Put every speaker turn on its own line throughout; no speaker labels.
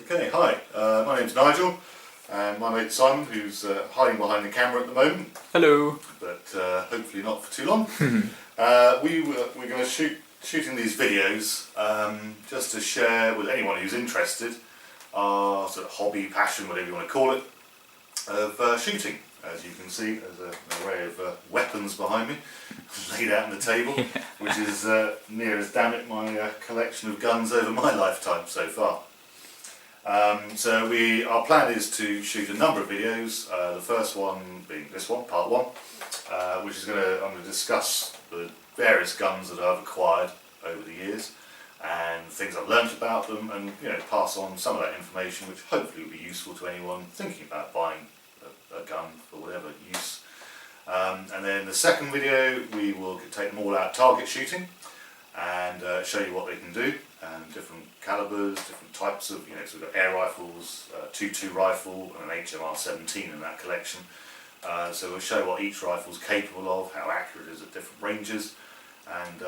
Okay, hi, my name's Nigel and my mate Simon, who's hiding behind the camera at the moment.
Hello.
But hopefully not for too long. We're going to shooting these videos just to share with anyone who's interested our sort of hobby, passion, whatever you want to call it, of shooting. As you can see, there's an array of weapons behind me laid out on the table, which is near as damn it my collection of guns over my lifetime so far. So our plan is to shoot a number of videos, the first one being this one, part one, which is I'm going to discuss the various guns that I've acquired over the years and things I've learnt about them, and pass on some of that information which hopefully will be useful to anyone thinking about buying a gun for whatever use. And then the second video we will take them all out target shooting and show you what they can do, and different calibers, different types of, so we've got air rifles, 2.2 rifle and an HMR17 in that collection. So we'll show what each rifle is capable of, how accurate it is at different ranges, and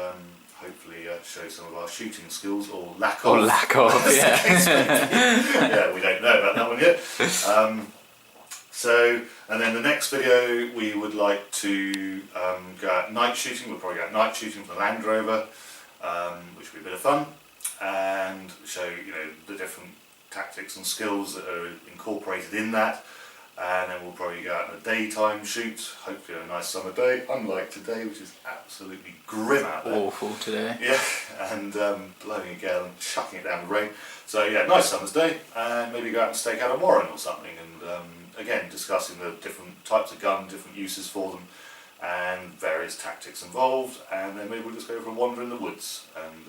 hopefully show some of our shooting skills, or lack of.
Or lack of, yeah.
Yeah, we don't know about that one yet. And then the next video we would like to go out night shooting. We'll probably go out night shooting with the Land Rover, which will be a bit of fun, and show the different tactics and skills that are incorporated in that. And then we'll probably go out on a daytime shoot, hopefully on a nice summer day, unlike today, which is absolutely grim out there.
Awful today.
Yeah, and blowing a gale and chucking it down the rain. So yeah, nice summer's day, and maybe go out and stake out a warren or something, and again discussing the different types of gun, different uses for them, and various tactics involved. And then maybe we'll just go for a wander in the woods and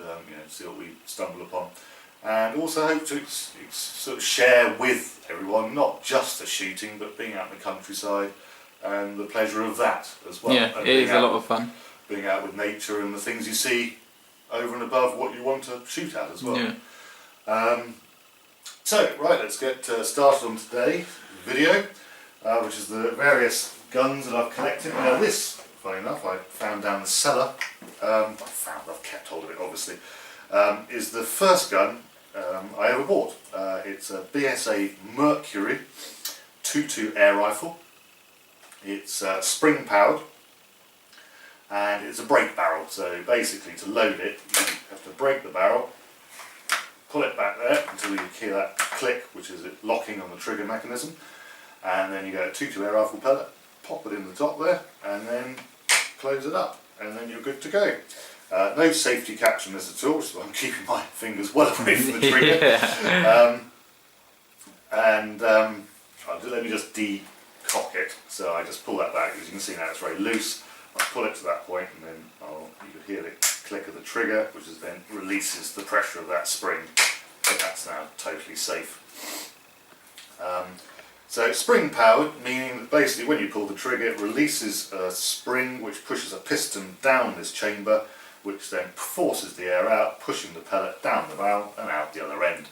see what we stumble upon. And also hope to sort of share with everyone not just the shooting, but being out in the countryside and the pleasure of that as well.
Yeah,
and
it is a lot of fun.
Being out with nature and the things you see over and above what you want to shoot at as well.
Yeah.
So, right, let's get started on today's video, which is the various guns that I've collected. Now this, funny enough, I found down the cellar, I've kept hold of it obviously, is the first gun I ever bought. It's a BSA Mercury 2.2 air rifle. It's spring powered, and it's a break barrel, so basically to load it you have to break the barrel, pull it back there until you hear that click, which is it locking on the trigger mechanism, and then you get a 2.2 air rifle pellet, pop it in the top there, and then close it up, and then you're good to go. No safety catch on this at all, so I'm keeping my fingers well away from the trigger.
Yeah.
Let me just decock it. So I just pull that back, as you can see now it's very loose. I pull it to that point, and then you can hear the click of the trigger, which is then releases the pressure of that spring. So that's now totally safe. So spring powered, meaning that basically when you pull the trigger it releases a spring which pushes a piston down this chamber, which then forces the air out, pushing the pellet down the barrel and out the other end.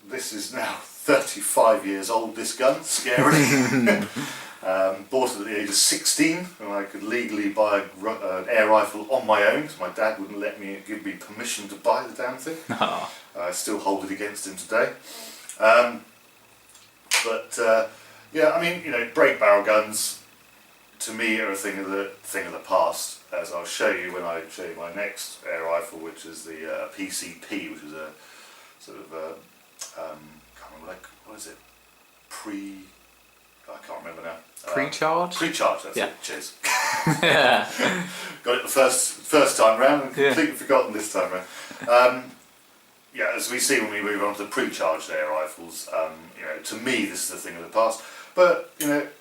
This is now 35 years old, this gun, scary. Bought it at the age of 16 when I could legally buy an air rifle on my own, because my dad wouldn't give me permission to buy the damn thing.
Oh.
I still hold it against him today. Yeah, I mean, break barrel guns to me are a thing of the past, as I'll show you when I show you my next air rifle, which is the PCP, which is a sort of can't remember, what is it? I can't remember now.
Pre-charge?
Pre-charge, that's
yeah.
it. Cheers.
Yeah.
Got it the first time round, and completely forgotten this time round. Yeah, as we see when we move on to the pre-charged air rifles, to me this is the thing of the past. But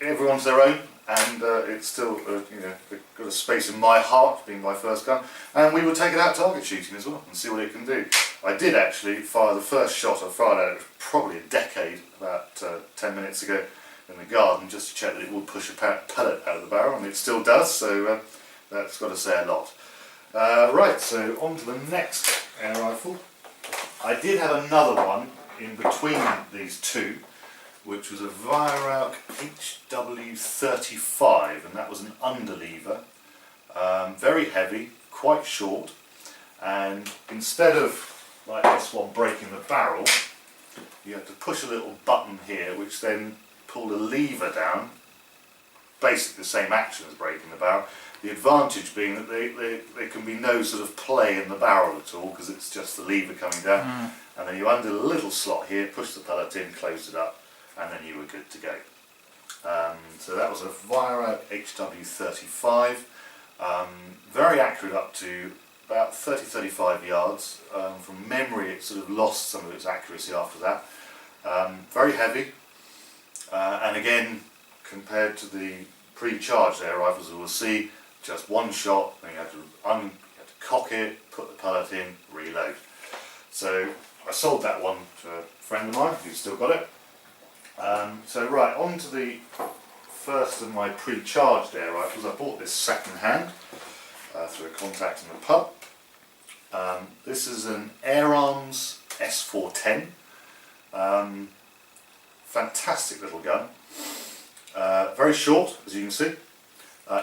everyone's their own, and it's still got a space in my heart, being my first gun. And we will take it out target shooting as well and see what it can do. I did actually fire the first shot I fired at it probably a decade, about 10 minutes ago, in the garden, just to check that it would push a pellet out of the barrel, and it still does. So that's got to say a lot. Right, so on to the next air rifle. I did have another one in between these two, which was a Viroc HW35, and that was an underlever, very heavy, quite short, and instead of like this one breaking the barrel, you have to push a little button here which then pull the lever down, basically the same action as breaking the barrel. The advantage being that there can be no sort of play in the barrel at all because it's just the lever coming down, and then you undo the little slot here, push the pellet in, close it up, and then you were good to go. So that was a Vira HW35, very accurate up to about 30-35 yards. From memory it sort of lost some of its accuracy after that. Very heavy, and again compared to the pre-charged air rifles we will see, just one shot, then you have to cock it, put the pellet in, reload. So I sold that one to a friend of mine who's still got it. So right, on to the first of my pre-charged air rifles. I bought this second hand through a contact in the pub. This is an Arms S410. Fantastic little gun. Very short, as you can see.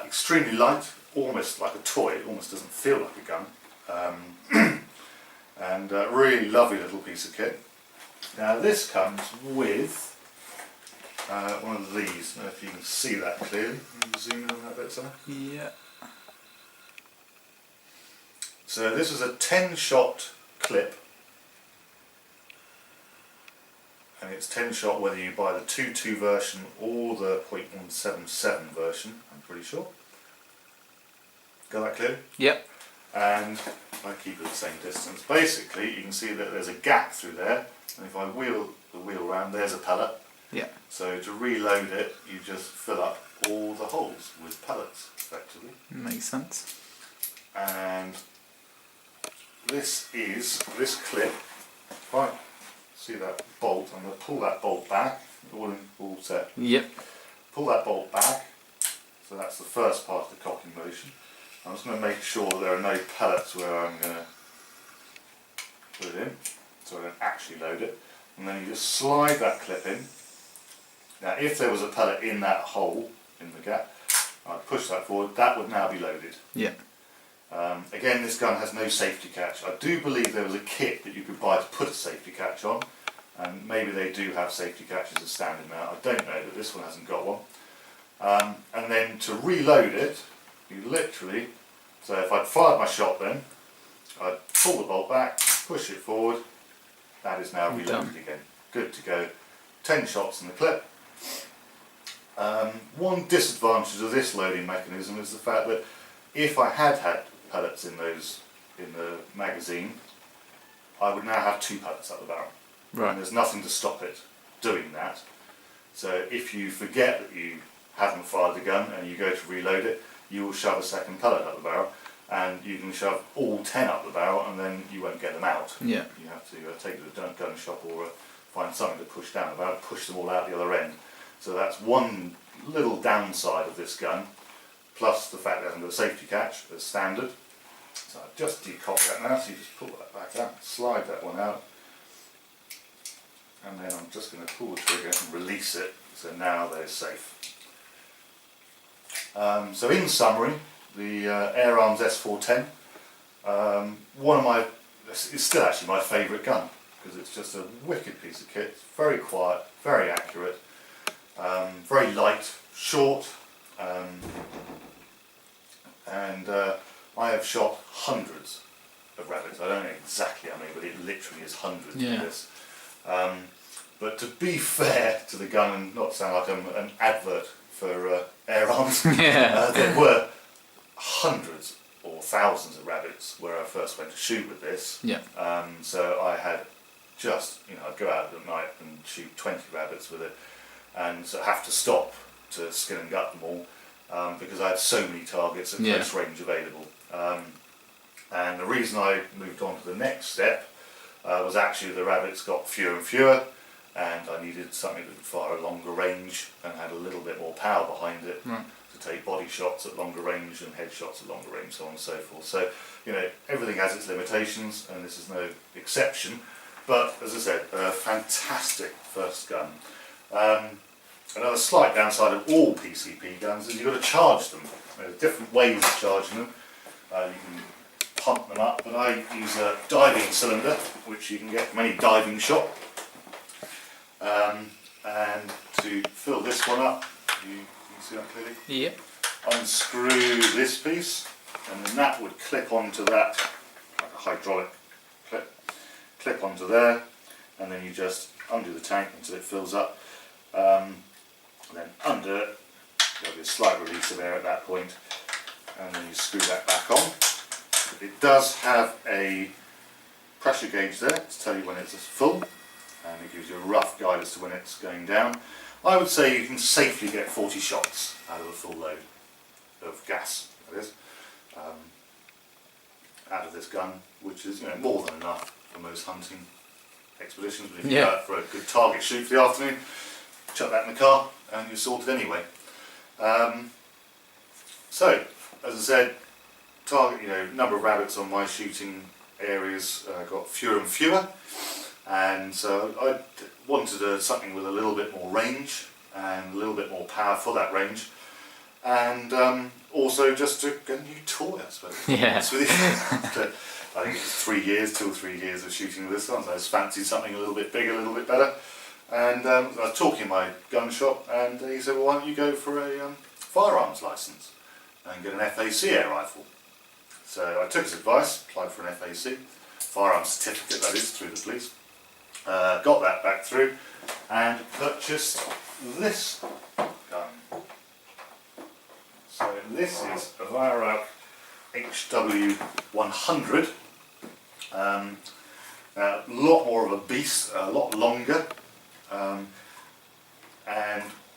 Extremely light, almost like a toy. It almost doesn't feel like a gun. And really lovely little piece of kit. Now this comes with one of these. I don't know if you can see that clearly. Can you zoom in on that bit, sir?
Yeah.
So this is a 10-shot clip, and it's 10-shot whether you buy the 2.2 version or the .177 version, I'm pretty sure. Got that clear?
Yep.
And I keep it the same distance. Basically you can see that there's a gap through there, and if I wheel the wheel around, there's a pellet.
Yeah.
So to reload it, you just fill up all the holes with pellets, effectively.
Makes sense.
And this clip, right, see that bolt, I'm going to pull that bolt back, all set.
Yep.
Pull that bolt back, so that's the first part of the cocking motion. I'm just going to make sure there are no pellets where I'm going to put it in, so I don't actually load it. And then you just slide that clip in. Now if there was a pellet in that hole, in the gap, I'd push that forward, that would now be loaded.
Yeah.
Again, this gun has no safety catch. I do believe there was a kit that you could buy to put a safety catch on, and maybe they do have safety catches as standard now. I don't know, but this one hasn't got one. And then to reload it, you literally, so if I'd fired my shot then, I'd pull the bolt back, push it forward, that is now reloaded again. Good to go. 10 shots in the clip. One disadvantage of this loading mechanism is the fact that if I had pellets in the magazine, I would now have 2 pellets up the barrel.
Right.
And there's nothing to stop it doing that. So if you forget that you haven't fired the gun and you go to reload it, you will shove a second pellet up the barrel, and you can shove all 10 up the barrel and then you won't get them out.
Yeah.
You have to take it to the gun shop or find something to push down the barrel, push them all out the other end. So that's one little downside of this gun, plus the fact that it hasn't got a safety catch as standard. So I've just decocked that now, so you just pull that back out, slide that one out, and then I'm just going to pull the trigger and release it, so now they're safe. So in summary, the Arms S410, it's still actually my favourite gun, because it's just a wicked piece of kit. It's very quiet, very accurate, very light, short, and I have shot hundreds of rabbits. I don't know exactly how many, but it literally is hundreds of this. But to be fair to the gun, and not sound like I'm an advert for Arms, there were hundreds or thousands of rabbits where I first went to shoot with this.
Yeah.
So I had just, I'd go out at night and shoot 20 rabbits with it, and so have to stop to skin and gut them all because I had so many targets at close range available. And the reason I moved on to the next step was actually the rabbits got fewer and fewer, and I needed something that would fire a longer range and had a little bit more power behind it to take body shots at longer range and head shots at longer range, so on and so forth. So, everything has its limitations, and this is no exception. But as I said, a fantastic first gun. Another slight downside of all PCP guns is you've got to charge them. There are different ways of charging them. You can pump them up, but I use a diving cylinder, which you can get from any diving shop. And to fill this one up, you see that clearly?
Yep.
Unscrew this piece, and then that would clip onto that, like a hydraulic clip onto there, and then you just undo the tank until it fills up. And then under it, there'll be a slight release of air at that point, and then you screw that back on. It does have a pressure gauge there to tell you when it's full, and it gives you a rough guide as to when it's going down. I would say you can safely get 40 shots out of a full load of gas, that is, out of this gun, which is more than enough for most hunting expeditions. But if you go out for a good target shoot for the afternoon, chuck that in the car and you're sorted anyway. So, as I said, number of rabbits on my shooting areas got fewer and fewer, and so I wanted something with a little bit more range and a little bit more power for that range, and also just a new toy, I suppose.
Yeah.
I think it's 3 years, 2 or 3 years of shooting with this one, so I just fancied something a little bit bigger, a little bit better. And I was talking in my gun shop, and he said, well, why don't you go for a firearms licence and get an FAC air rifle? So I took his advice, applied for an FAC, firearms certificate that is, through the police. Got that back through and purchased this gun. So this is a Virac HW100. A lot more of a beast, a lot longer, and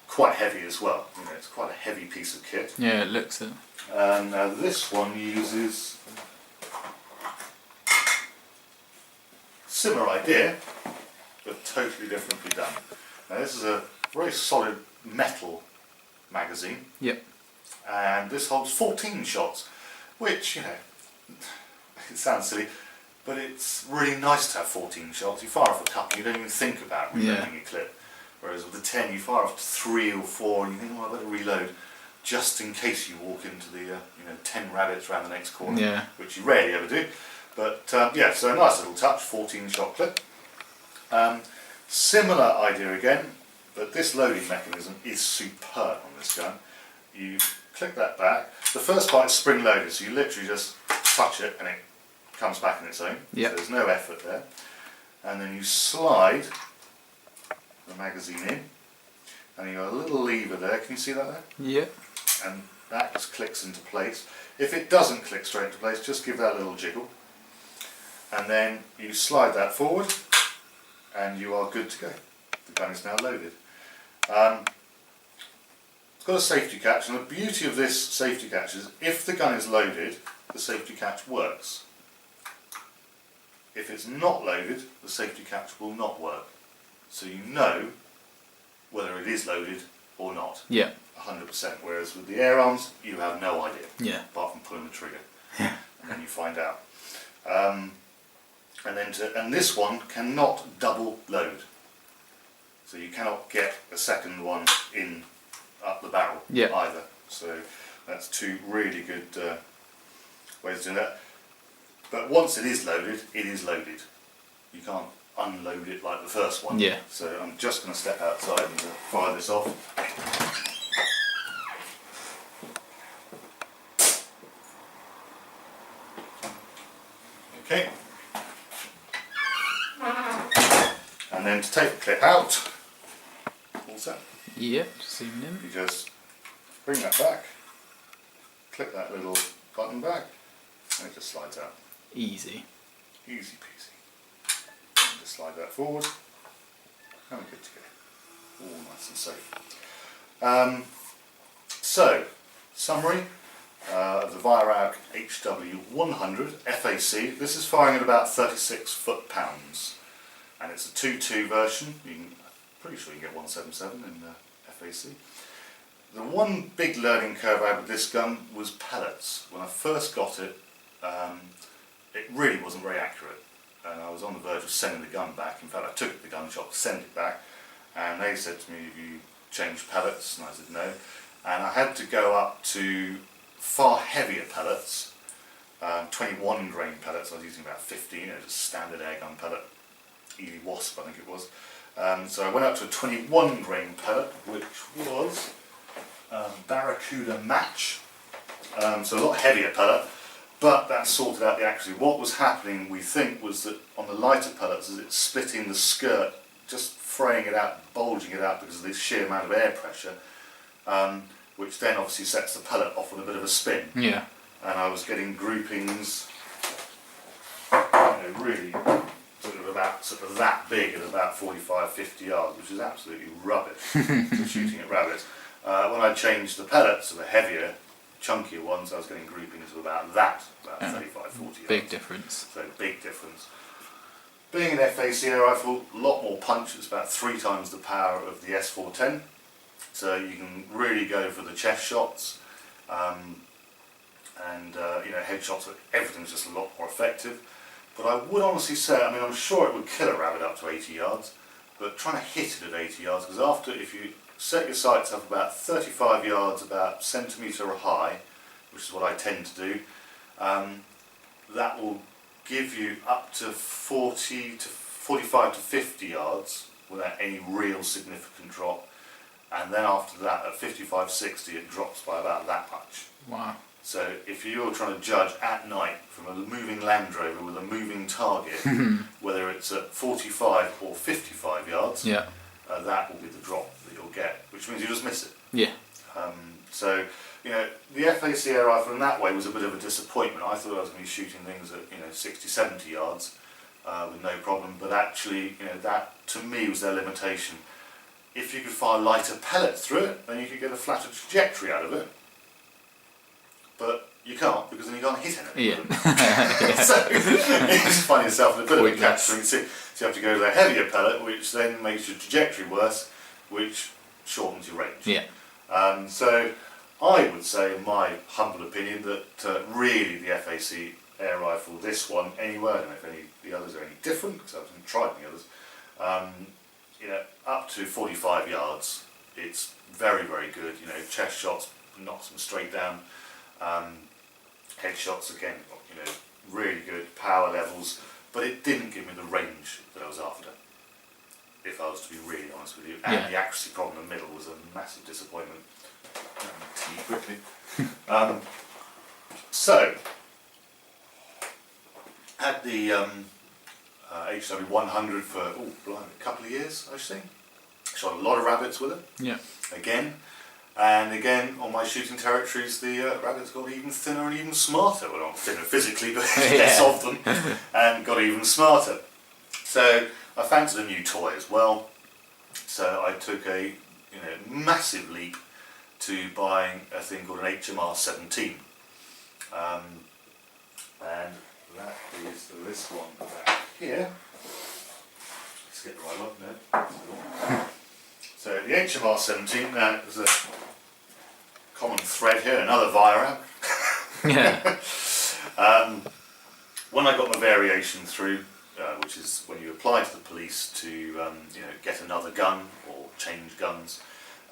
quite heavy as well. It's quite a heavy piece of kit.
Yeah, it looks it.
Now this one uses similar idea, but totally differently done. Now this is a very solid metal magazine.
Yep.
And this holds 14 shots, which, it sounds silly, but it's really nice to have 14 shots. You fire off a couple, you don't even think about reloading your clip. Whereas with the 10, you fire off 3 or 4, and you think, I better reload, just in case you walk into the 10 rabbits around the next corner, which you rarely ever do. But yeah, so a nice little touch, 14 shot clip. Similar idea again, but this loading mechanism is superb on this gun. You click that back. The first part is spring loaded, so you literally just touch it and it comes back on its own.
Yep.
So there's no effort there. And then you slide the magazine in, and you've got a little lever there. Can you see that there?
Yep.
And that just clicks into place. If it doesn't click straight into place, just give that a little jiggle. And then you slide that forward, and you are good to go. The gun is now loaded. It's got a safety catch, and the beauty of this safety catch is if the gun is loaded, the safety catch works. If it's not loaded, the safety catch will not work. So you know whether it is loaded or not.
Yeah.
100%. Whereas with the air arms, you have no idea.
Yeah.
Apart from pulling the trigger.
Yeah.
And then you find out. And this one cannot double load. So you cannot get a second one in up the barrel either. So that's two really good ways of doing that. But once it is loaded, it is loaded. You can't unload it like the first one.
Yeah.
So I'm just going to step outside and fire this off. Okay. And then to take the clip out, all set.
Yep, zoom in.
You just bring that back, click that little button back, and it just slides out.
Easy.
Easy peasy. And just slide that forward, and we're good to go. All nice and safe. So, summary of the Virac HW100 FAC. This is firing at about 36 foot-pounds, and it's a 2.2 version. Pretty sure you can get 177 in FAC. The one big learning curve I had with this gun was pellets. When I first got it, it really wasn't very accurate, and I was on the verge of sending the gun back. In fact, I took it to the gun shop to send it back, and they said to me, "Have you changed pellets?" And I said no, and I had to go up to far heavier pellets, 21 grain pellets. I was using about 15, just standard air gun pellet, Ely Wasp I think it was. So I went up to a 21 grain pellet, which was Barracuda Match. So a lot heavier pellet, but that sorted out the accuracy. What was happening, we think, was that on the lighter pellets, as it's splitting the skirt, just fraying it out, bulging it out because of the sheer amount of air pressure, which then obviously sets the pellet off on a bit of a spin.
Yeah.
And I was getting groupings, really sort of that big at about 45-50 yards, which is absolutely rubbish for shooting at rabbits. When I changed the pellets to the heavier, chunkier ones, I was getting groupings of about 35-40 yards.
Big difference.
So big difference. Being an FAC air rifle, a lot more punch. It's about 3 times the power of the S410. So you can really go for the chest shots, and headshots. Everything's just a lot more effective. But I would honestly say, I mean, I'm sure it would kill a rabbit up to 80 yards, but trying to hit it at 80 yards, because if you set your sights up about 35 yards, about centimetre high, which is what I tend to do, that will give you up to 45 to 50 yards without any real significant drop, and then after that at 55-60 it drops by about that much.
Wow.
So if you're trying to judge at night from a moving Land Rover with a moving target, whether it's at 45 or 55 yards,
yeah,
that will be the drop that you'll get, which means you just miss it.
Yeah.
So, the FAC air rifle in that way was a bit of a disappointment. I thought I was going to be shooting things at 60, 70 yards with no problem, but actually, that to me was their limitation. If you could fire lighter pellets through it, then you could get a flatter trajectory out of it. But you can't, because then you can't hit anything.
Yeah.
So you just find yourself in a bit of a catch-22. So you have to go to the heavier pellet, which then makes your trajectory worse, which shortens your range.
Yeah.
So I would say, in my humble opinion, that really the FAC air rifle, this one anyway, I don't know if any of the others are any different, because I haven't tried any others, up to 45 yards, it's very, very good. Chest shots knocks them straight down. Headshots again, really good power levels, but it didn't give me the range that I was after, if I was to be really honest with you. And the accuracy problem in the middle was a massive disappointment. Tea quickly. So, had the HW100 for a couple of years, I think. Shot a lot of rabbits with it. Yeah. Again. And again, on my shooting territories, the rabbits got even thinner and even smarter. Well, not thinner physically, but less of them, and got even smarter. So I fancied a new toy as well. So I took a massive leap to buying a thing called an HMR17. And that is this one back here. Let's get the right one. No. So the HMR17, now there's a common thread here, another Virab.
Yeah.
When I got my variation through, which is when you apply to the police to get another gun or change guns,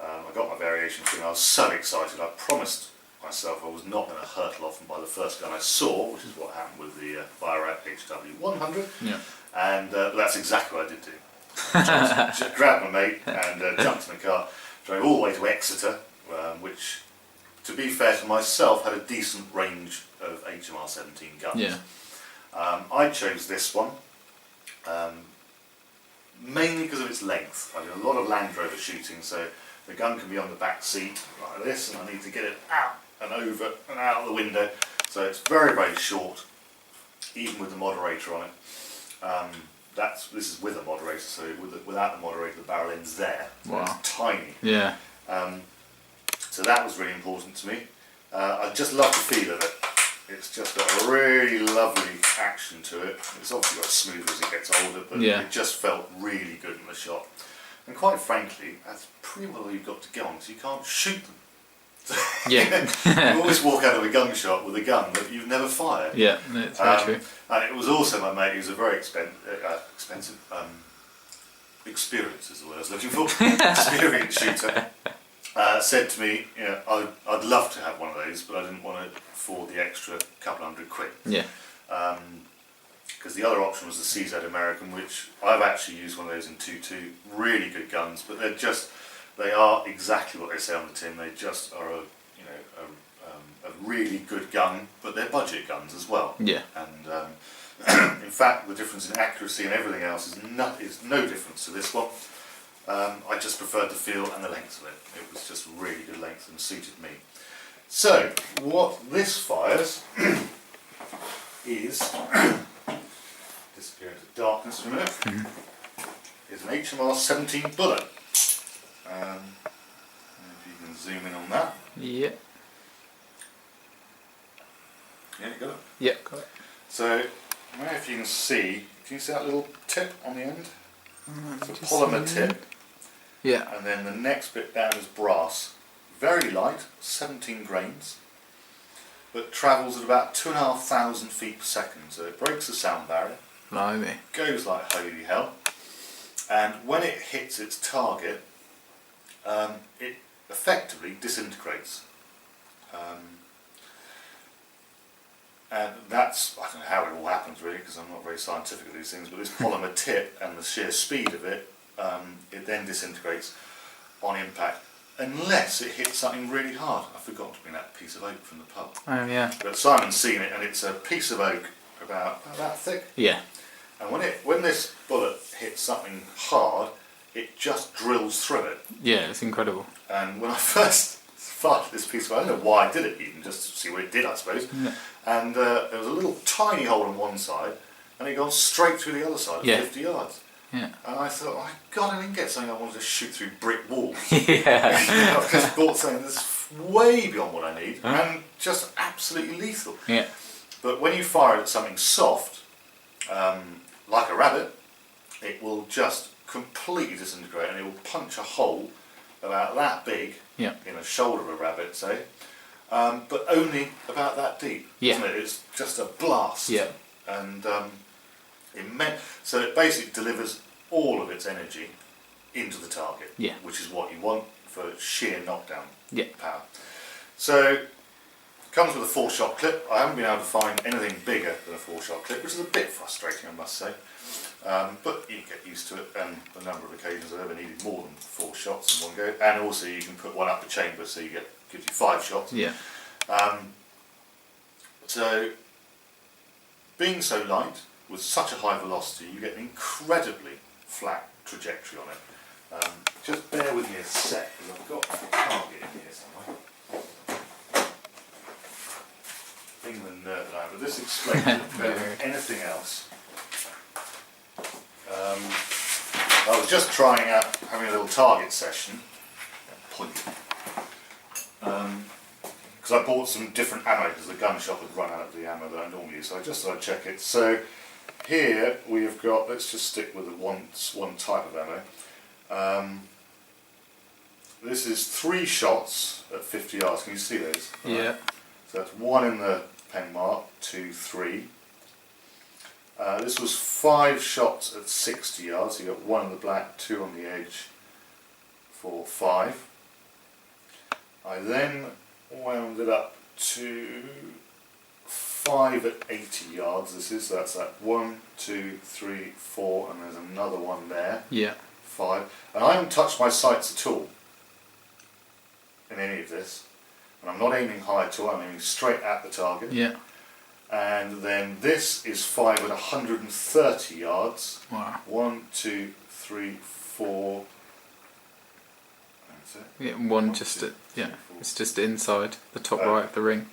I got my variation through and I was so excited. I promised myself I was not going to hurtle off and buy the first gun I saw, which is what happened with the Virab HW100.
Yeah.
And that's exactly what I did do. Just grabbed my mate and jumped in the car, drove all the way to Exeter, which, to be fair to myself, had a decent range of HMR17 guns.
Yeah.
I chose this one mainly because of its length. I did a lot of Land Rover shooting, so the gun can be on the back seat like this, and I need to get it out and over and out of the window. So it's very, very short, even with the moderator on it. This is with a moderator, so without the moderator the barrel end's there. So
wow.
It's tiny.
Yeah.
So that was really important to me. I just love the feel of it. It's just got a really lovely action to it. It's obviously got smoother as it gets older, but it just felt really good in the shot. And quite frankly, that's pretty well all you've got to go on, because you can't shoot them.
Yeah.
You always walk out of a gun shot with a gun that you've never fired.
Yeah, it's very true.
And it was also my mate who's a very expensive, experienced is the word I was looking for, experienced shooter. said to me, you know, I'd love to have one of those, but I didn't want to afford the extra couple £100.
Yeah.
Because the other option was the CZ American, which I've actually used one of those in 2.2. Really good guns, but they are exactly what they say on the tin. They just are a really good gun, but they're budget guns as well.
Yeah.
And in fact, the difference in accuracy and everything else is no difference to this one. I just preferred the feel and the length of it. It was just really good length and suited me. So, what this fires is, disappear into darkness for a minute, is an HMR17 Bullet. If you can zoom in on that.
Yeah.
Yeah, you got it?
Yeah, got it.
So, I don't know if you can see that little tip on the end? It's a
Just
polymer
see that.
tip,
Yeah.
and then the next bit down is brass. Very light, 17 grains, but travels at about 2,500 feet per second, so it breaks the sound barrier,
Blimey.
goes like holy hell, and when it hits its target, it effectively disintegrates. And that's, I don't know how it all happens really, because I'm not very scientific at these things, but this polymer tip and the sheer speed of it, it then disintegrates on impact, unless it hits something really hard. I forgot to bring that piece of oak from the pub.
Oh, yeah.
But Simon's seen it, and it's a piece of oak about that thick.
Yeah.
And when this bullet hits something hard, it just drills through it.
Yeah, it's incredible.
And when I first fired this piece of oak, I don't know why I did it even, just to see what it did, I suppose.
Yeah.
And there was a little tiny hole on one side, and it gone straight through the other side at 50 yards.
Yeah.
And I thought, oh, God, I didn't get something I wanted to shoot through brick walls.
Yeah.
I've just bought something that's way beyond what I need, and just absolutely lethal.
Yeah.
But when you fire it at something soft, like a rabbit, it will just completely disintegrate, and it will punch a hole about that big
Yeah.
in a shoulder of a rabbit, say, but only about that deep.
Yeah.
Isn't it? It's just a blast.
Yeah.
And so it basically delivers all of its energy into the target,
Yeah.
which is what you want for sheer knockdown
Yeah.
power. So it comes with a 4-shot clip. I haven't been able to find anything bigger than a 4-shot clip, which is a bit frustrating, I must say. But you get used to it, and the number of occasions I've ever needed more than 4 shots in one go. And also you can put one up the chamber, so gives you 5 shots.
Yeah.
So being so light, with such a high velocity, you get an incredibly flat trajectory on it. Just bear with me a sec, because I've got a target in here somewhere. Being the nerd that I am, but this explains it better than anything else. I was just trying out having a little target session, because I bought some different ammo, because the gun shop had run out of the ammo that I normally use, so I just thought I'd check it. So here we have got, let's just stick with one type of ammo. This is 3 shots at 50 yards, can you see those?
Yeah.
So that's 1 in the pen mark, 2, 3. This was 5 shots at 60 yards, so you got 1 in the black, 2 on the edge for 5. I then wound it up to 5 at 80 yards, so that's that 1, 2, 3, 4, and there's another one there,
Yeah.
5. And I haven't touched my sights at all in any of this, and I'm not aiming high at all, I'm aiming straight at the target.
Yeah.
And then this is 5 at 130 yards.
Wow.
1, 2, 3, 4. That's it.
Yeah. One just at, yeah. It's just inside the top right of the ring.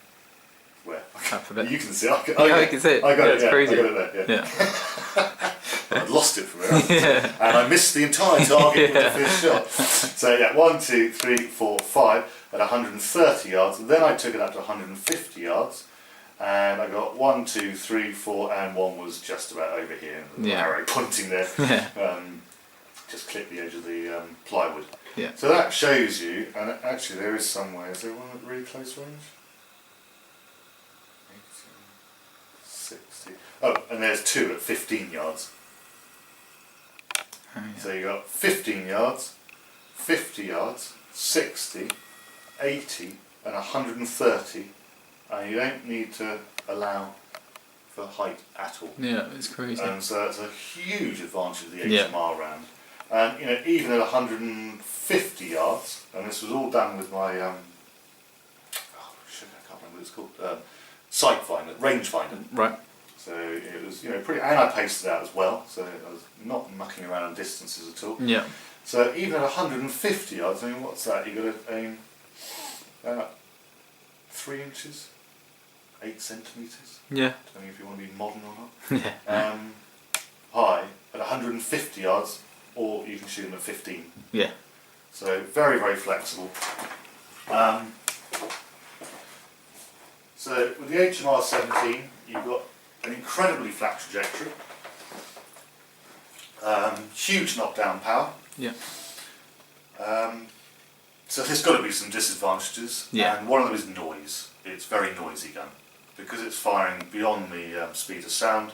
Where?
Half of it.
You can see. I
can see it.
I got
Yeah,
it.
it's
Yeah,
crazy.
I got it there. Yeah.
Yeah.
I lost it from there.
Yeah.
And I missed the entire target with the first shot. So yeah, 1, 2, 3, 4, 5 at 130 yards. And then I took it up to 150 yards. And I got 1, 2, 3, 4, and 1 was just about over here, and the arrow pointing there.
Yeah.
Just clipped the edge of the plywood.
Yeah.
So that shows you, and actually there is somewhere, is there one at really close range? 60. Oh, and there's 2 at 15 yards.
Oh, yeah.
So you got 15 yards, 50 yards, 60, 80 and 130, and you don't need to allow for height at all.
Yeah, it's crazy.
And so that's a huge advantage of the
Yeah.
HMR round. And even at 150 yards, and this was all done with my I can't remember what it's called, sight finder, range finder.
Right.
So it was pretty, and I paced it out as well, so I was not mucking around on distances at all.
Yeah.
So even at 150 yards, I mean, what's that? You've got to aim about 3 inches, 8 centimetres,
Yeah.
depending if you want to be modern or not.
Yeah.
High at 150 yards, or you can shoot them at 15.
Yeah.
So very, very flexible. So with the HMR17, you've got an incredibly flat trajectory, huge knockdown power.
Yeah.
So there's got to be some disadvantages,
Yeah.
and one of them is noise. It's a very noisy gun. Because it's firing beyond the speed of sound,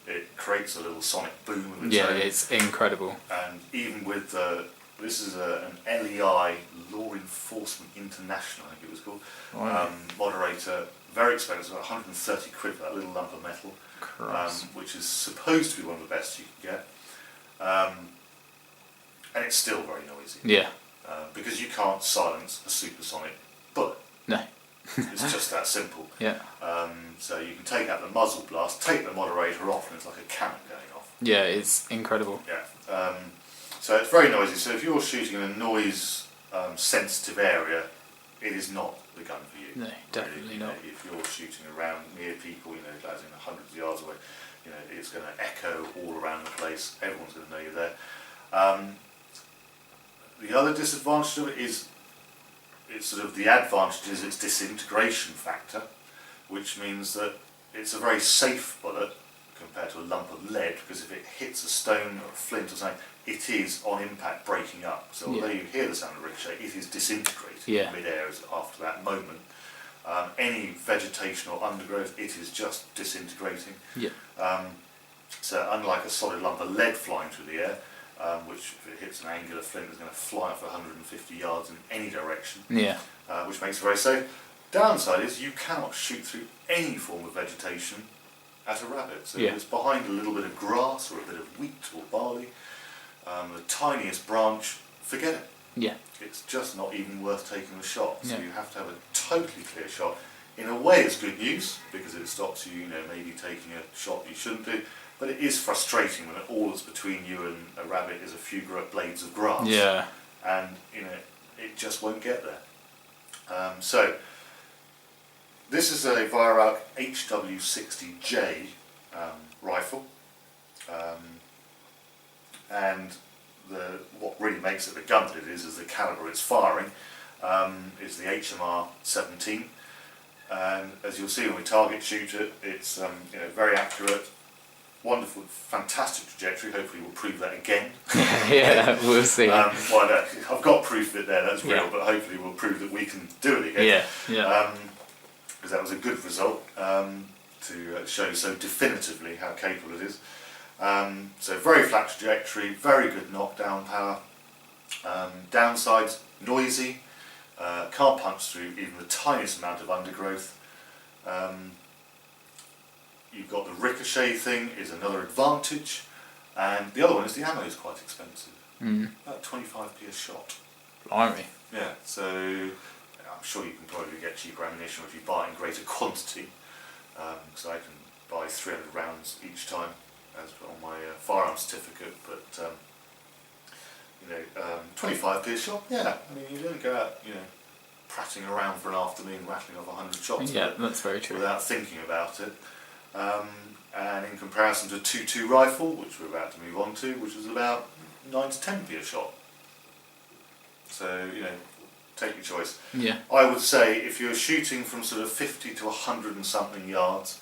it creates a little sonic boom of its
Yeah,
own.
it's incredible.
And even with, this is an LEI, Law Enforcement International, I think it was called,
Right.
moderator, very expensive, 130 quid for that little lump of metal,
Christ.
which is supposed to be one of the best you can get. And it's still very noisy.
Yeah.
Because you can't silence a supersonic bullet.
No.
It's just that simple.
Yeah.
So you can take out the muzzle blast, take the moderator off, and it's like a cannon going off.
Yeah, it's incredible.
Yeah. So it's very noisy. So if you're shooting in a noise sensitive area, it is not the gun for you.
No, definitely not.
If you're shooting around near people, as in hundreds of yards away, it's going to echo all around the place. Everyone's going to know you're there. The other disadvantage of it is, the advantage is its disintegration factor, which means that it's a very safe bullet compared to a lump of lead, because if it hits a stone or a flint or something, it is on impact breaking up. So although you hear the sound of ricochet, it is disintegrating in mid-air after that moment. Any vegetation or undergrowth, it is just disintegrating.
Yeah.
So unlike a solid lump of lead flying through the air, which if it hits an angular flint is going to fly off 150 yards in any direction,
Yeah.
which makes it very safe. Downside is you cannot shoot through any form of vegetation at a rabbit. So if it's behind a little bit of grass or a bit of wheat or barley, the tiniest branch, forget it.
Yeah.
It's just not even worth taking the shot. So
Yeah.
you have to have a totally clear shot. In a way it's good news, because it stops you, maybe taking a shot you shouldn't do. But it is frustrating when all that's between you and a rabbit is a few blades of grass.
Yeah.
And, it just won't get there. So, this is a Virag HW60J rifle. And what really makes it the gun that it is the calibre it's firing, is the HMR17. And as you'll see when we target shoot it, it's very accurate, wonderful, fantastic trajectory. Hopefully we'll prove that again.
Yeah, we'll see.
Well, no, I've got proof of it there, that's real,
Yeah.
but hopefully we'll prove that we can do it again.
Yeah, yeah.
Because that was a good result to show so definitively how capable it is. So very flat trajectory, very good knockdown power. Downsides, noisy, can't punch through even the tiniest amount of undergrowth. You've got the ricochet thing is another advantage, and the other one is the ammo is quite expensive, about 25p a shot.
Blimey.
Yeah, so I'm sure you can probably get cheaper ammunition if you buy it in greater quantity, because I can buy 300 rounds each time, as on my firearms certificate, but 25p a shot, yeah, I mean you don't go out, prattling around for an afternoon rattling off 100 shots
Yeah, that's very true.
without thinking about it. And in comparison to a 2.2 rifle, which we're about to move on to, which is about 9 to 10p a shot. So, take your choice.
Yeah.
I would say if you're shooting from sort of 50 to 100 and something yards,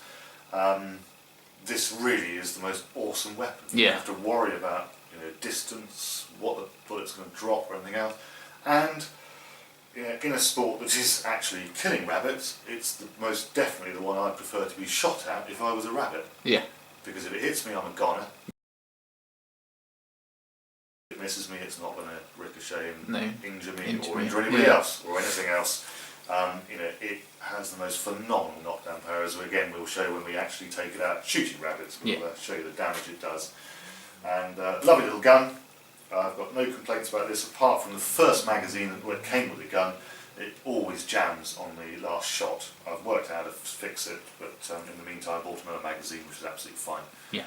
this really is the most awesome weapon. You
Yeah.
don't have to worry about distance, what the bullet's going to drop or anything else. And in a sport that is actually killing rabbits, it's most definitely the one I'd prefer to be shot at if I was a rabbit.
Yeah.
Because if it hits me, I'm a goner. it misses me, it's not going to ricochet and
No.
injure me
Injure
or
me,
injure anybody
yeah.
else or anything else. You know, it has the most phenomenal knockdown power, as again we'll show when we actually take it out shooting rabbits. We'll show you the damage it does. And lovely little gun. I've got no complaints about this apart from the first magazine that came with the gun. It always jams on the last shot. I've worked out how to fix it, but in the meantime I bought another magazine which is absolutely fine.
Yeah.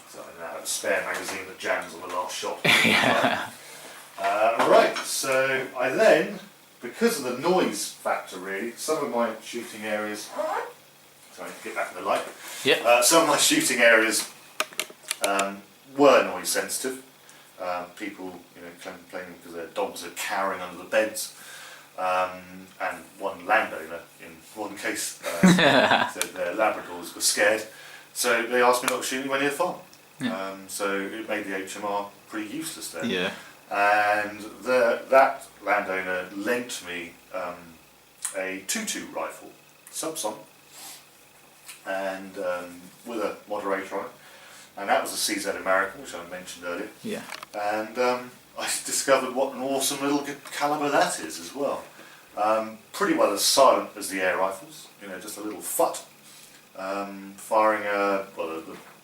So I now have a spare magazine that jams on the last shot.
Yeah.
Right, so I then, because of the noise factor really, some of my shooting areas, sorry, get back in the light.
Yeah.
Some of my shooting areas were noise sensitive. People, you know, complaining because their dogs are cowering under the beds, and one landowner, in one case, said their Labradors were scared, so they asked me not to shoot anywhere near the farm.
Yeah.
So it made the HMR pretty useless then.
Yeah.
And that landowner lent me a 2.2 rifle, subsonic, and with a moderator on it. And that was a CZ American, which I mentioned earlier.
Yeah.
And I discovered what an awesome little calibre that is as well. Pretty well as silent as the air rifles, you know, just a little fut. Firing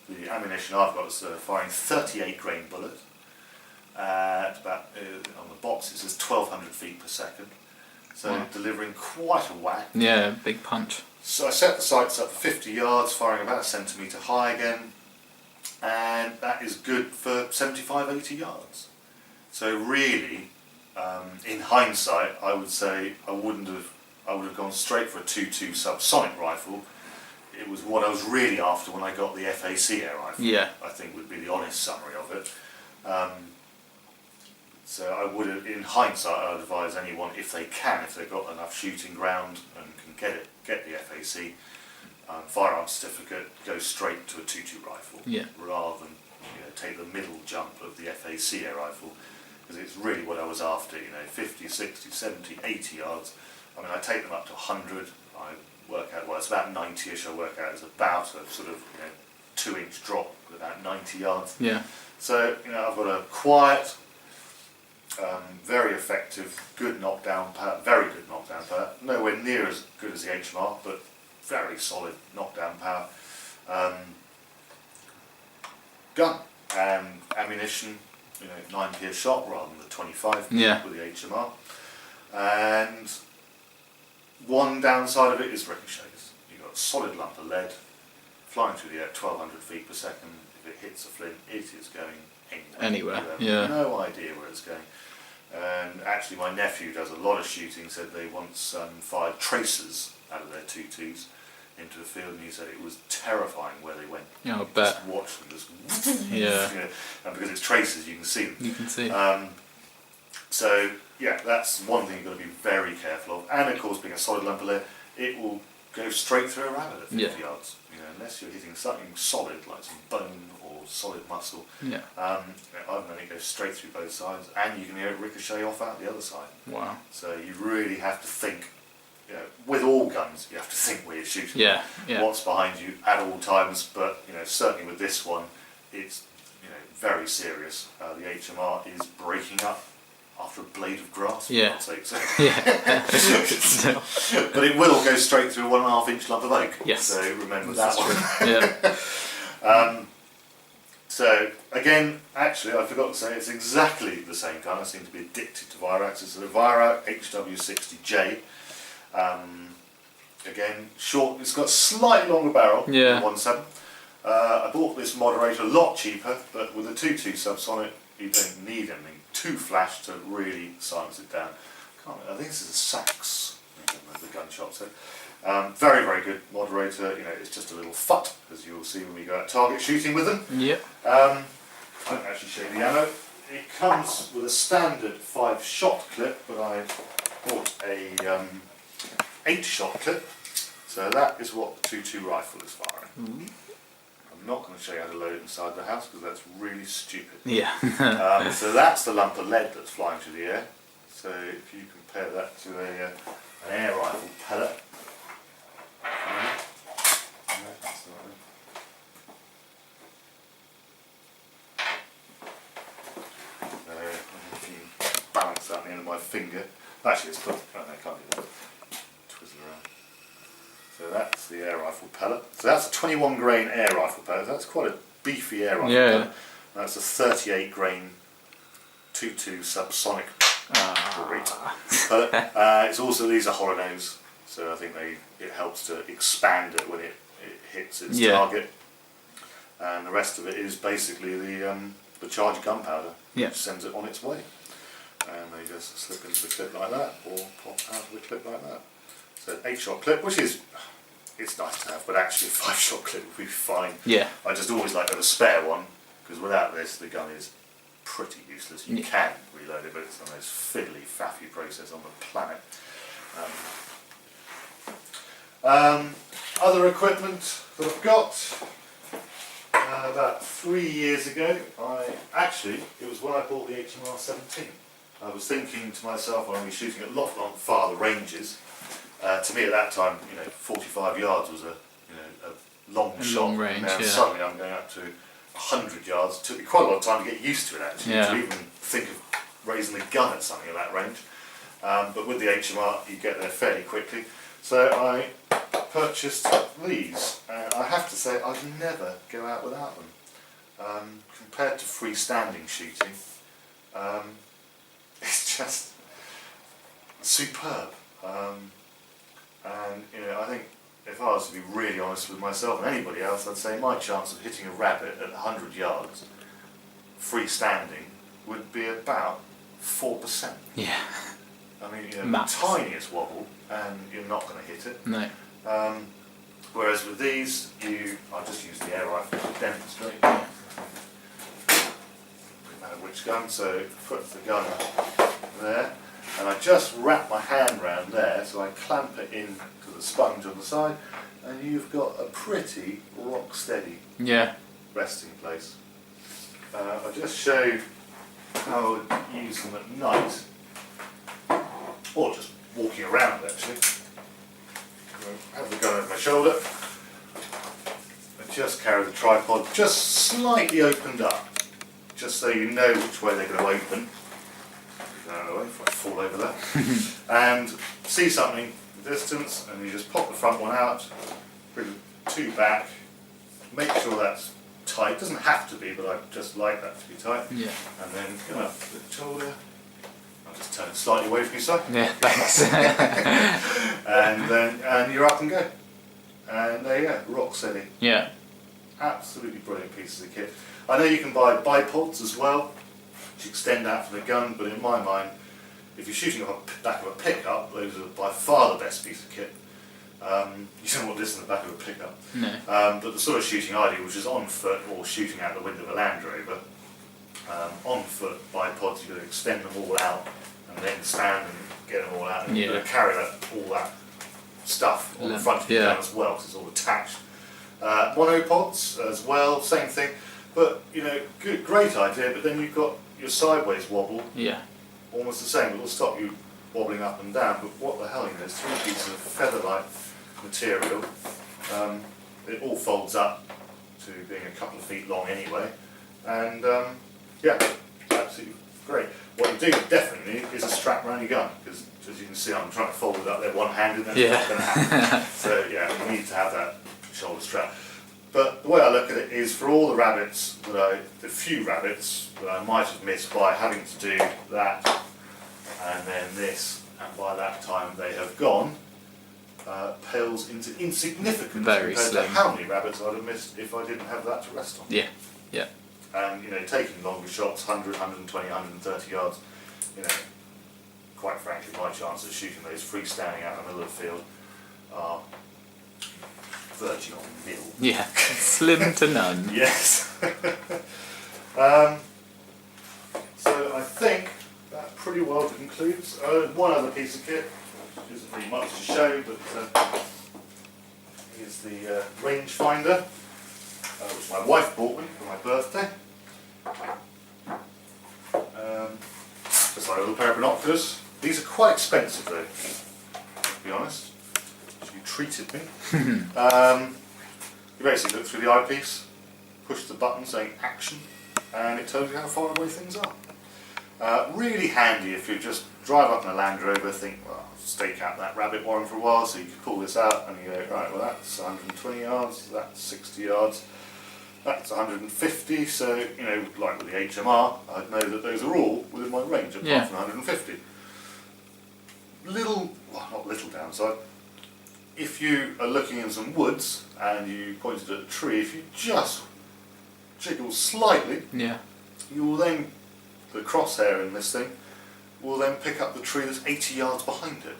the ammunition I've got is firing 38 grain bullet. At about, on the box it says 1200 feet per second. So
wow.
delivering quite a whack.
Yeah, big punch.
So I set the sights up for 50 yards, firing about a centimetre high again. And that is good for 75-80 yards. So really, in hindsight, I would say I would have gone straight for a 2.2 subsonic rifle. It was what I was really after when I got the FAC air rifle.
Yeah.
I think would be the honest summary of it. So I would have, in hindsight, I would advise anyone, if they can, if they've got enough shooting ground and can get the FAC firearm certificate, go straight to a 2.2 rifle, rather than, you know, take the middle jump of the FAC air rifle, because it's really what I was after. You know, 50, 60, 70, 80 yards. I mean, I take them up to 100. I work out, well, it's about 90ish. I work out as about a sort of, you know, 2-inch drop at about 90 yards.
Yeah.
So, you know, I've got a quiet, very effective, good knockdown power, very good knockdown power. Nowhere near as good as the HMR, but very solid knockdown power. Gun and ammunition, you know, 9p a shot rather than the 25p with the HMR. And one downside of it is ricochets. You've got a solid lump of lead flying through the air at 1200 feet per second. If it hits a flint, it is going anywhere. You have no idea where it's going. And actually my nephew does a lot of shooting, said they once fired tracers out of their 2.2s into the field, and he said it was terrifying where they went.
Yeah, I bet.
Just watch them just
yeah.
You know, and because it's tracers you can see them.
You can see.
So yeah, that's one thing you've got to be very careful of. And of course, being a solid lump of lead, it will go straight through a rabbit at 50 yards. You know, unless you're hitting something solid like some bone or solid muscle.
Yeah.
I've known it go straight through both sides, and you can hear it ricochet off out the other side.
Wow.
So you really have to think. You know, with all guns, you have to think where you're shooting.
Yeah. Yeah.
What's behind you at all times, but you know, certainly with this one, it's, you know, very serious. The HMR is breaking up after a blade of grass. For God's sake. So.
Yeah.
But it will go straight through a 1.5 inch lump of oak.
Yes.
So remember that one.
Yeah.
So again, actually, I forgot to say it's exactly the same gun. I seem to be addicted to Virax. It's a Virax HW60J. Again, short. It's got a slightly longer barrel.
Yeah.
Than 1.7. I bought this moderator a lot cheaper, but with a 2.2 subsonic, you don't need anything too flash to really silence it down. I think this is a Sax. I don't know the gun shop said. Very, very good moderator. You know, it's just a little fut, as you'll see when we go out target shooting with them.
Yep.
I won't actually show you the ammo. It comes with a standard 5-shot clip, but I bought a 8-shot clip. So that is what the 2.2 rifle is firing. I'm not going to show you how to load it inside the house because that's really stupid.
Yeah.
So that's the lump of lead that's flying through the air. So if you compare that to an air rifle pellet. balance that on the end of my finger. Actually, it's put. Oh, no, I can't do that. Twizzle around. So that's the air rifle pellet. So that's a 21 grain air rifle pellet. That's quite a beefy air rifle pellet. That's a 38 grain 2.2 subsonic pellet. It's also, these are hollow nose, so I think it helps to expand it when it hits its target. And the rest of it is basically the charged gunpowder, which sends it on its way. And they just slip into the clip like that, or pop out of the clip like that. So 8-shot clip, which is, it's nice to have, but actually a 5-shot clip would be fine.
Yeah.
I just always like to have a spare one, because without this the gun is pretty useless. You can reload it, but it's the most fiddly, faffy process on the planet. Other equipment that I've got, about 3 years ago, it was when I bought the HMR17. I was thinking to myself, when I was shooting at lot farther ranges, to me at that time, 45 yards was a long shot.
Long range,
now suddenly I'm going up to 100 yards. It took me quite a lot of time to get used to it, actually, to even think of raising the gun at something at that range. But with the HMR, you get there fairly quickly. So I purchased these, and I have to say I'd never go out without them. Compared to freestanding shooting, it's just superb. And I think if I was to be really honest with myself and anybody else, I'd say my chance of hitting a rabbit at 100 yards freestanding would be about 4%.
Yeah.
I mean, the tiniest wobble and you're not going to hit it.
No.
Whereas with these, I'll just use the air rifle to demonstrate. No matter which gun, so put the gun there, and I just wrap my hand around there, so I clamp it in to the sponge on the side, and you've got a pretty rock steady resting place. I'll just show how I would use them at night, or just walking around actually. I have the gun over my shoulder. I just carry the tripod just slightly opened up, just so you know which way they're going to open. Get out of the way if I fall over there. And see something in the distance, and you just pop the front one out, bring the two back, make sure that's tight. Doesn't have to be, but I just like that to be tight. Yeah. And then go up to the shoulder. I'll just turn it slightly away from your side.
Yeah, thanks.
and you're up and go. And there you go, rock steady.
Yeah.
Absolutely brilliant pieces of kit. I know you can buy bipods as well, which extend out from the gun, but in my mind, if you're shooting off the back of a pickup, those are by far the best piece of kit. You don't want this in the back of a pickup.
No.
But the sort of shooting I do, which is on foot or shooting out the window of a Land Rover, on foot bipods, you've got to extend them all out and then stand and get them all out, and you've got to carry all that stuff on the front of the gun as well, because it's all attached. Monopods as well, same thing, but great idea, but then you've got your sideways wobble, almost the same. It'll stop you wobbling up and down, but what the hell, there's 3 pieces of feather-like material. It all folds up to being a couple of feet long anyway, and absolutely great. What you do definitely need is a strap around your gun, because as you can see I'm trying to fold it up there one-handed, and it's not going to happen. So you need to have that shoulder strap. But the way I look at it is, for all the rabbits the few rabbits that I might have missed by having to do that and then this, and by that time they have gone, pales into insignificance compared to how many rabbits I'd have missed if I didn't have that to rest on.
Yeah, yeah.
And taking longer shots, 100, 120, 130 yards, quite frankly, my chances of shooting those freestanding out in the middle of the field are virgin on nil.
Yeah, slim to none.
Yes. So I think that pretty well concludes. One other piece of kit, which isn't really much to show, but is the rangefinder, which my wife bought me for my birthday. Just like a little pair of binoculars. These are quite expensive though, to be honest. She treated me. You basically look through the eyepiece, push the button saying action, and it tells you how far away things are. Really handy if you just drive up in a Land Rover, think, well, I'll stake out that rabbit warren for a while, so you can pull this out and you go, right, well that's 120 yards, that's 60 yards, that's 150, so, you know, like with the HMR, I'd know that those are all within my range, apart from 150. Well, not little downside, if you are looking in some woods and you pointed at a tree, if you just jiggle slightly, you will then, the crosshair in this thing, will then pick up the tree that's 80 yards behind it.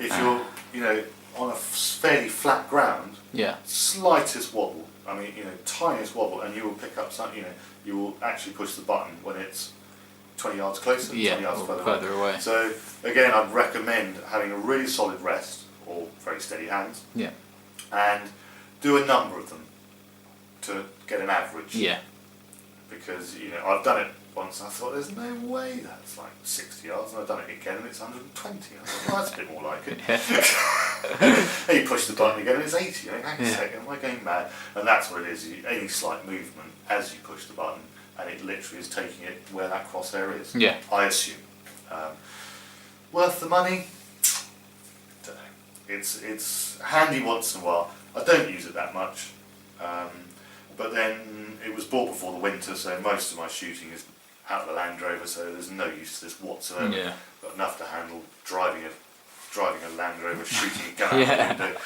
If you're, you know, on a fairly flat ground, slightest wobble, I mean, you know, tiniest wobble, and you will pick up something, you know, you will actually push the button when it's 20 yards closer, 20 yards further away. So again, I'd recommend having a really solid rest, or very steady hands, and do a number of them to get an average. Because, you know, I've done it once and I thought, there's no way that's like 60 yards, and I've done it again and it's 120. I thought, well, that's a bit more like it. And you push the button again and it's 80. You know, hang on a second, am I going mad? And that's what it is. Any slight movement as you push the button, and it literally is taking it where that crosshair is. I assume. Worth the money? Don't know. It's handy once in a while. I don't use it that much. But then it was bought before the winter, so most of my shooting is out of the Land Rover, so there's no use to this whatsoever. Got enough to handle driving a Land Rover, shooting a gun out the window,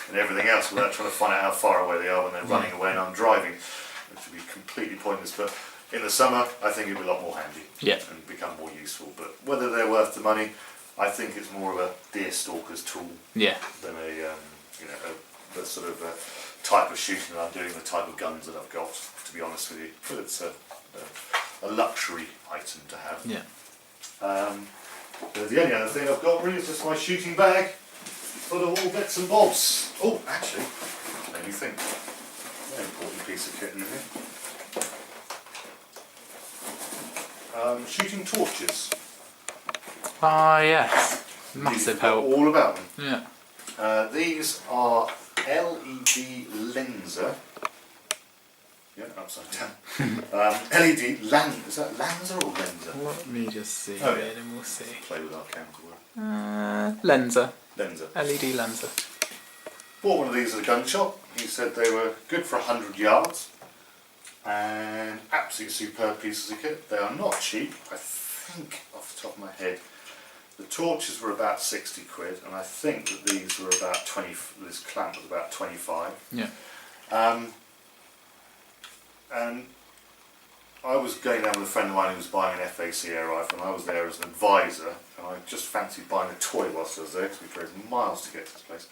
and everything else without trying to find out how far away they are when they're running away and I'm driving, which would be completely pointless. But in the summer, I think it'd be a lot more handy and become more useful. But whether they're worth the money, I think it's more of a deer stalker's tool than a you know, the sort of type of shooting that I'm doing, the type of guns that I've got, to be honest with you. But it's a luxury item to have. The only other thing I've got really is just my shooting bag full of all bits and bobs. Oh, actually, made me think. Very important piece of kit in here. Shooting torches.
Yes. Massive help.
All about them. These are LED lenser. Upside down. LED is that Lanza or Lenser?
Let me just see
and
we'll see.
Play with our camera.
Lenser.
Lenser.
LED lenser.
Bought one of these at a gun shop. He said they were good for 100 yards and absolutely superb pieces of kit. They are not cheap. I think, off the top of my head, the torches were about 60 quid, and I think that these were about 20. This clamp was about 25. And I was going down with a friend of mine who was buying an FAC air rifle, and I was there as an advisor, and I just fancied buying a toy whilst I was there because we drove miles to get to this place.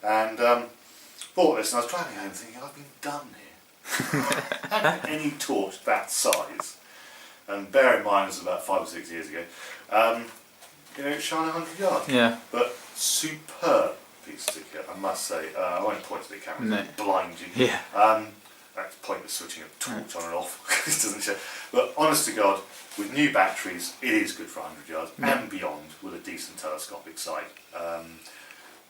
And bought this, and I was driving home thinking, I've been done here. Hadn't any torch that size, and bear in mind it was about 5 or 6 years ago, you know, it's shine 100 yards. But superb piece of kit, I must say. I won't point to the camera, it'll blind you. That's pointless switching a torch on and off. It doesn't show. But honest to God, with new batteries, it is good for 100 yards and beyond with a decent telescopic sight.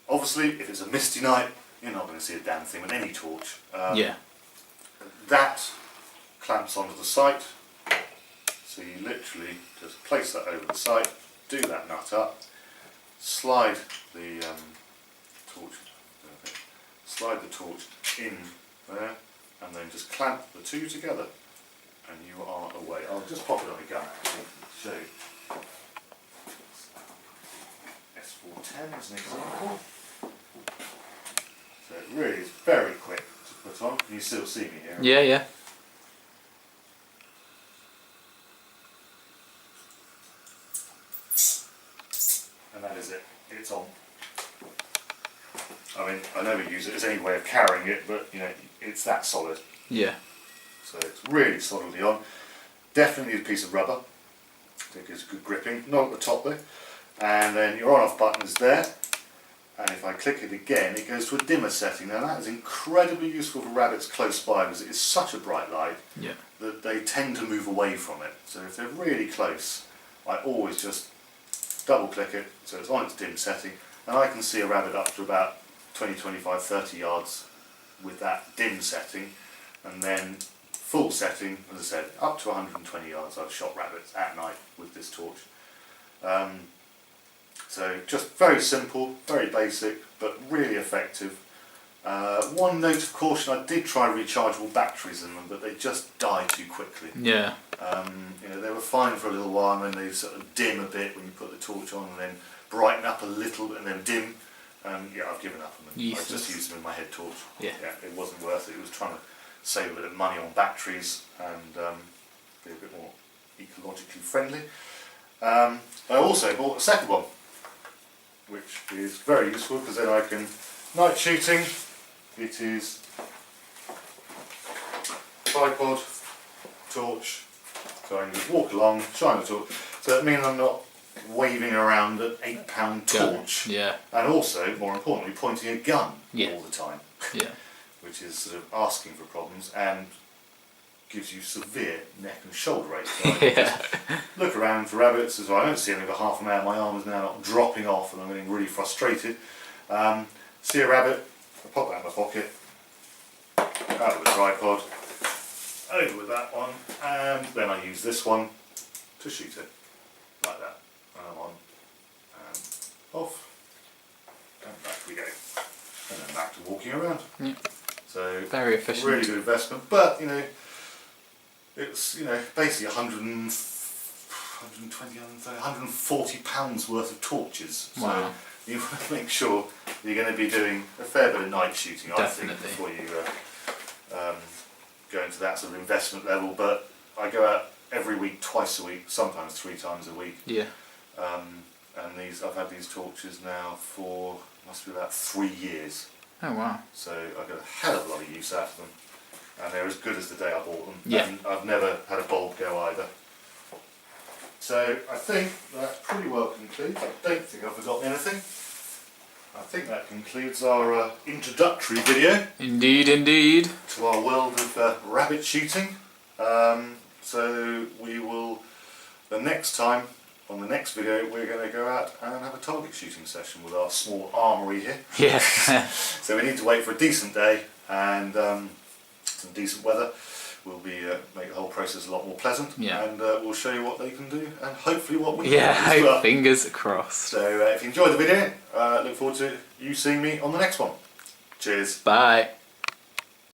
Obviously, if it's a misty night, you're not going to see a damn thing with any torch. That clamps onto the sight, so you literally just place that over the sight, do that nut up, slide the torch in there, and then just clamp the two together, and you are away. I'll just pop it on a gun actually to show you. S410 as an example. So it really is very quick to put on. Can you still see me here?
Yeah.
And that is it. It's on. I mean, I never use it as any way of carrying it, but you know, it's that solid. So it's really solidly on. Definitely a piece of rubber. I think it's good gripping. Not at the top though. And then your on-off button is there. And if I click it again, it goes to a dimmer setting. Now that is incredibly useful for rabbits close by because it is such a bright light that they tend to move away from it. So if they're really close, I always just double click it so it's on its dim setting, and I can see a rabbit up to about 20, 25, 30 yards with that dim setting, and then full setting, as I said, up to 120 yards. I've shot rabbits at night with this torch. So just very simple, very basic, but really effective. One note of caution: I did try rechargeable batteries in them, but they just die too quickly.
Yeah.
You know, they were fine for a little while, and then they sort of dim a bit when you put the torch on, and then brighten up a little, and then dim. Yeah, I've given up on them. I just used them in my head torch.
Yeah.
It wasn't worth it. It was trying to save a bit of money on batteries and be a bit more ecologically friendly. I also bought a second one, which is very useful because then I can night shooting. It is tripod, torch, so I can just walk along, shine the torch. So that means I'm not waving around an 8-pound torch.
Yeah.
And also, more importantly, pointing a gun
Yeah.
all the time.
Yeah.
Which is sort of asking for problems and gives you severe neck and shoulder ache. So I can just look around for rabbits as well. I don't see anything for half an hour. My arm is now not dropping off and I'm getting really frustrated. See a rabbit, I pop that in my pocket, out of the tripod, over with that one, and then I use this one to shoot it, like that. And I'm on, and off, and back we go. And then back to walking around.
Yeah.
So
Very efficient.
really good investment, but you know, it's basically 140 pounds worth of torches. So
wow.
you want to make sure you're going to be doing a fair bit of night shooting,
Definitely.
I think, before you go into that sort of investment level. But I go out every week, twice a week, sometimes 3 times a week.
Yeah.
And I've had these torches now for must be about 3 years.
Oh wow.
So I got a hell of a lot of use out of them, and they're as good as the day I bought them.
Yeah.
And I've never had a bulb go either. So I think that pretty well concludes. I don't think I've forgotten anything. I think that concludes our introductory video
Indeed, indeed.
to our world of rabbit shooting. So we will, the next time, on the next video, we're going to go out and have a target shooting session with our small armoury here.
Yeah.
So we need to wait for a decent day and some decent weather. We'll make the whole process a lot more pleasant.
Yeah.
And we'll show you what they can do and hopefully what we can
Yeah,
do as well.
fingers crossed.
So if you enjoyed the video, look forward to you seeing me on the next one. Cheers.
Bye.